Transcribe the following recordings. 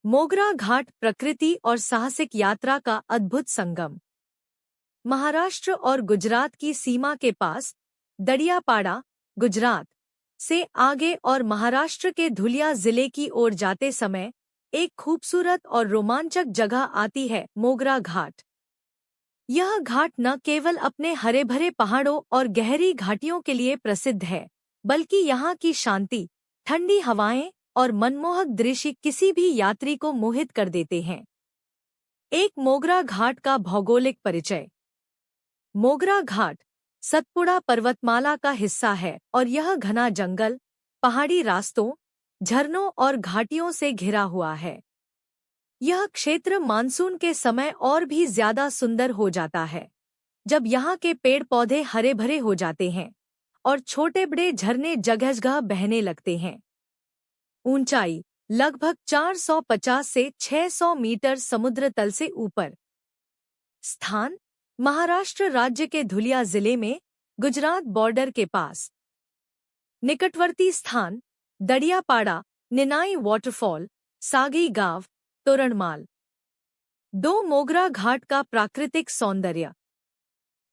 मोगरा घाट प्रकृति और साहसिक यात्रा का अद्भुत संगम। महाराष्ट्र और गुजरात की सीमा के पास दड़ियापाड़ा, गुजरात से आगे और महाराष्ट्र के धुलिया जिले की ओर जाते समय एक खूबसूरत और रोमांचक जगह आती है, मोगरा घाट। यह घाट न केवल अपने हरे भरे पहाड़ों और गहरी घाटियों के लिए प्रसिद्ध है, बल्कि यहाँ की शांति, ठंडी हवाएं और मनमोहक दृश्य किसी भी यात्री को मोहित कर देते हैं। एक मोगरा घाट का भौगोलिक परिचय। मोगरा घाट सतपुड़ा पर्वतमाला का हिस्सा है और यह घना जंगल, पहाड़ी रास्तों, झरनों और घाटियों से घिरा हुआ है। यह क्षेत्र मानसून के समय और भी ज्यादा सुंदर हो जाता है, जब यहाँ के पेड़ पौधे हरे भरे हो जाते हैं और छोटे बड़े झरने जगह जगह बहने लगते हैं। ऊंचाई लगभग 450 से 600 मीटर समुद्र तल से ऊपर। स्थान महाराष्ट्र राज्य के धुलिया जिले में, गुजरात बॉर्डर के पास। निकटवर्ती स्थान दड़ियापाड़ा, निनाई वाटरफॉल, सागी गांव, तोरणमाल। 2 मोगरा घाट का प्राकृतिक सौंदर्य।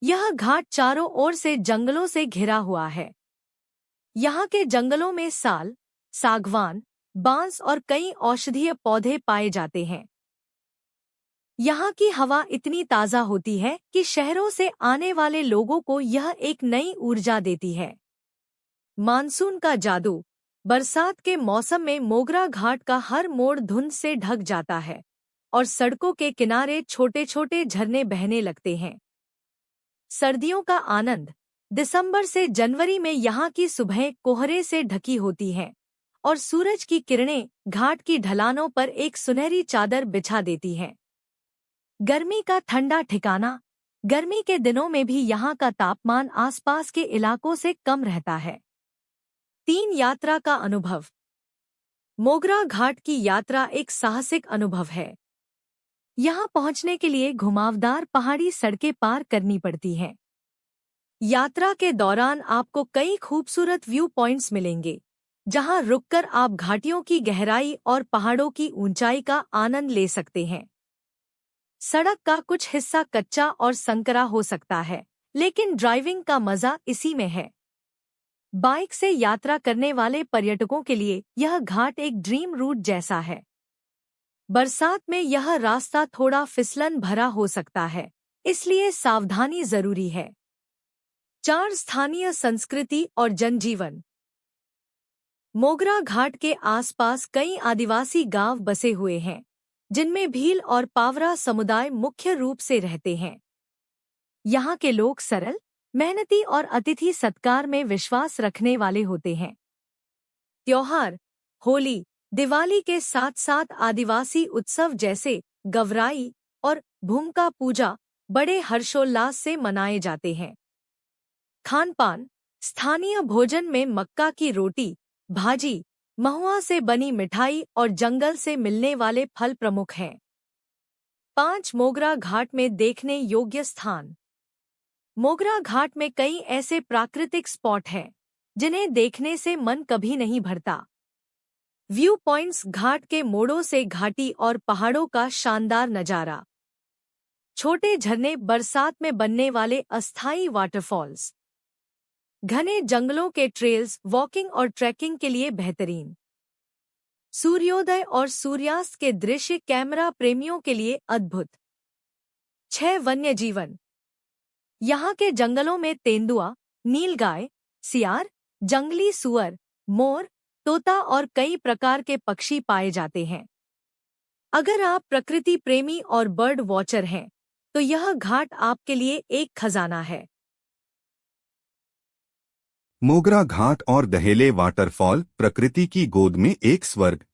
यह घाट चारों ओर से जंगलों से घिरा हुआ है। यहाँ के जंगलों में साल, सागवान, बांस और कई औषधीय पौधे पाए जाते हैं। यहाँ की हवा इतनी ताज़ा होती है कि शहरों से आने वाले लोगों को यह एक नई ऊर्जा देती है। मानसून का जादू। बरसात के मौसम में मोगरा घाट का हर मोड़ धुंध से ढक जाता है और सड़कों के किनारे छोटे छोटे झरने बहने लगते हैं। सर्दियों का आनंद। दिसंबर से जनवरी में यहाँ की सुबहें कोहरे से ढकी होती हैं और सूरज की किरणें घाट की ढलानों पर एक सुनहरी चादर बिछा देती हैं। गर्मी का ठंडा ठिकाना। गर्मी के दिनों में भी यहाँ का तापमान आसपास के इलाकों से कम रहता है। 3 यात्रा का अनुभव। मोगरा घाट की यात्रा एक साहसिक अनुभव है। यहाँ पहुँचने के लिए घुमावदार पहाड़ी सड़कें पार करनी पड़ती हैं। यात्रा के दौरान आपको कई खूबसूरत व्यू पॉइंट्स मिलेंगे, जहाँ रुककर आप घाटियों की गहराई और पहाड़ों की ऊंचाई का आनंद ले सकते हैं। सड़क का कुछ हिस्सा कच्चा और संकरा हो सकता है, लेकिन ड्राइविंग का मजा इसी में है। बाइक से यात्रा करने वाले पर्यटकों के लिए यह घाट एक ड्रीम रूट जैसा है। बरसात में यह रास्ता थोड़ा फिसलन भरा हो सकता है, इसलिए सावधानी जरूरी है। 4 स्थानीय संस्कृति और जनजीवन। मोगरा घाट के आसपास कई आदिवासी गांव बसे हुए हैं, जिनमें भील और पावरा समुदाय मुख्य रूप से रहते हैं। यहाँ के लोग सरल, मेहनती और अतिथि सत्कार में विश्वास रखने वाले होते हैं। त्योहार। होली, दिवाली के साथ साथ आदिवासी उत्सव जैसे गवराई और भूमका पूजा बड़े हर्षोल्लास से मनाए जाते हैं। खान-पान। स्थानीय भोजन में मक्का की रोटी, भाजी, महुआ से बनी मिठाई और जंगल से मिलने वाले फल प्रमुख हैं। 5 मोगरा घाट में देखने योग्य स्थान। मोगरा घाट में कई ऐसे प्राकृतिक स्पॉट हैं, जिन्हें देखने से मन कभी नहीं भरता। View points. घाट के मोड़ों से घाटी और पहाड़ों का शानदार नजारा। छोटे झरने। बरसात में बनने वाले अस्थायी वाटरफॉल्स। घने जंगलों के ट्रेल्स वॉकिंग और ट्रैकिंग के लिए बेहतरीन। सूर्योदय और सूर्यास्त के दृश्य कैमरा प्रेमियों के लिए अद्भुत। 6 वन्य जीवन। यहाँ के जंगलों में तेंदुआ, नीलगाय, सियार, जंगली सुअर, मोर, तोता और कई प्रकार के पक्षी पाए जाते हैं। अगर आप प्रकृति प्रेमी और बर्ड वॉचर हैं, तो यह घाट आपके लिए एक खजाना है। मोगरा घाट और दहेले वाटरफॉल प्रकृति की गोद में एक स्वर्ग।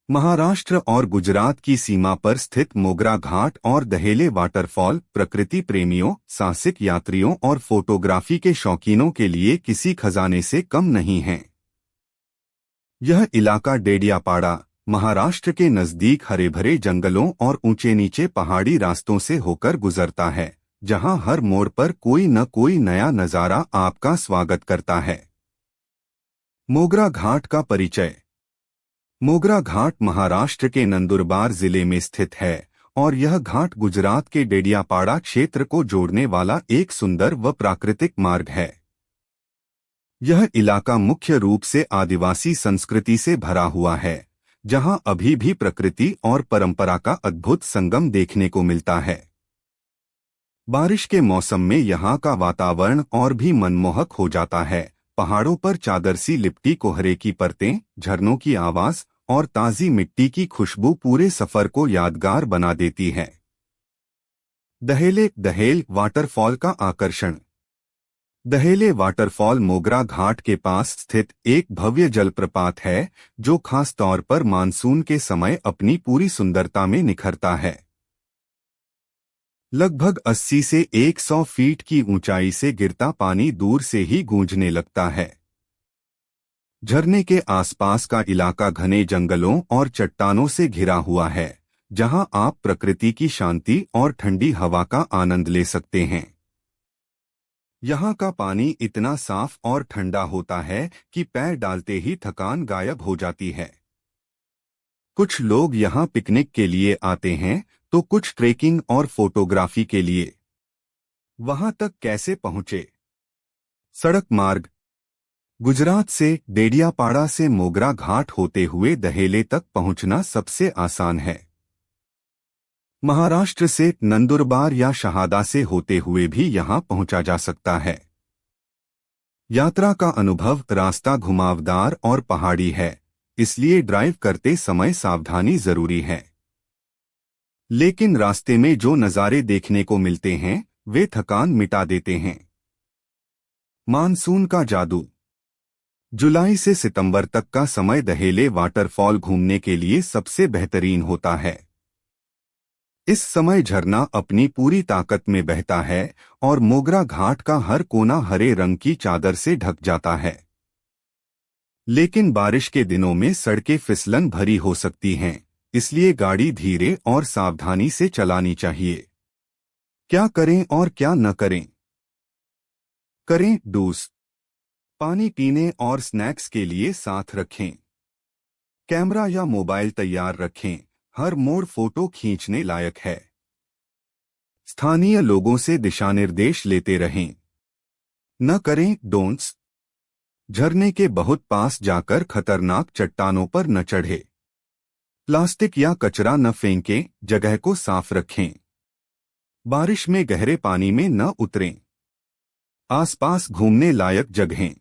महाराष्ट्र और गुजरात की सीमा पर स्थित मोगरा घाट और दहेले वाटरफॉल प्रकृति प्रेमियों, साहसिक यात्रियों और फोटोग्राफी के शौकीनों के लिए किसी खजाने से कम नहीं है। यह इलाका डेडियापाड़ा, महाराष्ट्र के नजदीक हरे भरे जंगलों और ऊंचे नीचे पहाड़ी रास्तों से होकर गुजरता है, जहां हर मोड़ पर कोई न कोई नया नजारा आपका स्वागत करता है। मोगरा घाट का परिचय। मोगरा घाट महाराष्ट्र के नंदुरबार जिले में स्थित है और यह घाट गुजरात के डेडियापाड़ा क्षेत्र को जोड़ने वाला एक सुंदर व प्राकृतिक मार्ग है। यह इलाका मुख्य रूप से आदिवासी संस्कृति से भरा हुआ है, जहां अभी भी प्रकृति और परंपरा का अद्भुत संगम देखने को मिलता है। बारिश के मौसम में यहाँ का वातावरण और भी मनमोहक हो जाता है। पहाड़ों पर चादर सी लिपटी कोहरे की परतें, झरनों की आवाज और ताजी मिट्टी की खुशबू पूरे सफर को यादगार बना देती है। दहेल वाटरफॉल का आकर्षण। दहेले वाटरफॉल मोगरा घाट के पास स्थित एक भव्य जलप्रपात है, जो खास तौर पर मानसून के समय अपनी पूरी सुंदरता में निखरता है। लगभग 80 से 100 फीट की ऊंचाई से गिरता पानी दूर से ही गूंजने लगता है। झरने के आसपास का इलाका घने जंगलों और चट्टानों से घिरा हुआ है, जहां आप प्रकृति की शांति और ठंडी हवा का आनंद ले सकते हैं। यहाँ का पानी इतना साफ और ठंडा होता है कि पैर डालते ही थकान गायब हो जाती है। कुछ लोग यहाँ पिकनिक के लिए आते हैं, तो कुछ ट्रेकिंग और फोटोग्राफी के लिए। वहां तक कैसे पहुंचे? सड़क मार्ग। गुजरात से डेडियापाड़ा से मोगरा घाट होते हुए दहेले तक पहुंचना सबसे आसान है। महाराष्ट्र से नंदुरबार या शहादा से होते हुए भी यहां पहुंचा जा सकता है। यात्रा का अनुभव। रास्ता घुमावदार और पहाड़ी है, इसलिए ड्राइव करते समय सावधानी जरूरी है। लेकिन रास्ते में जो नज़ारे देखने को मिलते हैं, वे थकान मिटा देते हैं। मानसून का जादू। जुलाई से सितंबर तक का समय दहेले वाटरफॉल घूमने के लिए सबसे बेहतरीन होता है। इस समय झरना अपनी पूरी ताकत में बहता है और मोगरा घाट का हर कोना हरे रंग की चादर से ढक जाता है। लेकिन बारिश के दिनों में सड़कें फिसलन भरी हो सकती हैं, इसलिए गाड़ी धीरे और सावधानी से चलानी चाहिए। क्या करें और क्या न करें? करें डूस। पानी पीने और स्नैक्स के लिए साथ रखें। कैमरा या मोबाइल तैयार रखें, हर मोड़ फोटो खींचने लायक है। स्थानीय लोगों से दिशानिर्देश लेते रहें। न करें डोंट्स। झरने के बहुत पास जाकर खतरनाक चट्टानों पर न चढ़े। प्लास्टिक या कचरा न फेंकें, जगह को साफ रखें। बारिश में गहरे पानी में न उतरें। आसपास घूमने लायक जगहें।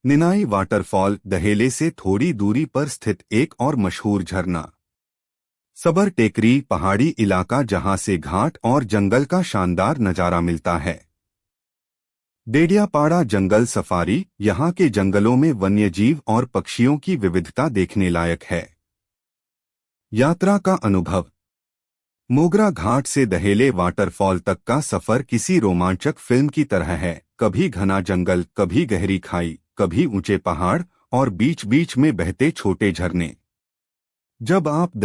निनाई वाटरफॉल दहेले से थोड़ी दूरी पर स्थित एक और मशहूर झरना। सबर टेकरी पहाड़ी इलाका जहां से घाट और जंगल का शानदार नजारा मिलता है। डेडियापाड़ा जंगल सफारी। यहाँ के जंगलों में वन्यजीव और पक्षियों की विविधता देखने लायक है। यात्रा का अनुभव। मोगरा घाट से दहेले वाटरफॉल तक का सफर किसी रोमांचक फिल्म की तरह है। कभी घना जंगल, कभी गहरी खाई, कभी ऊंचे पहाड़ और बीच बीच में बहते छोटे झरने। जब आप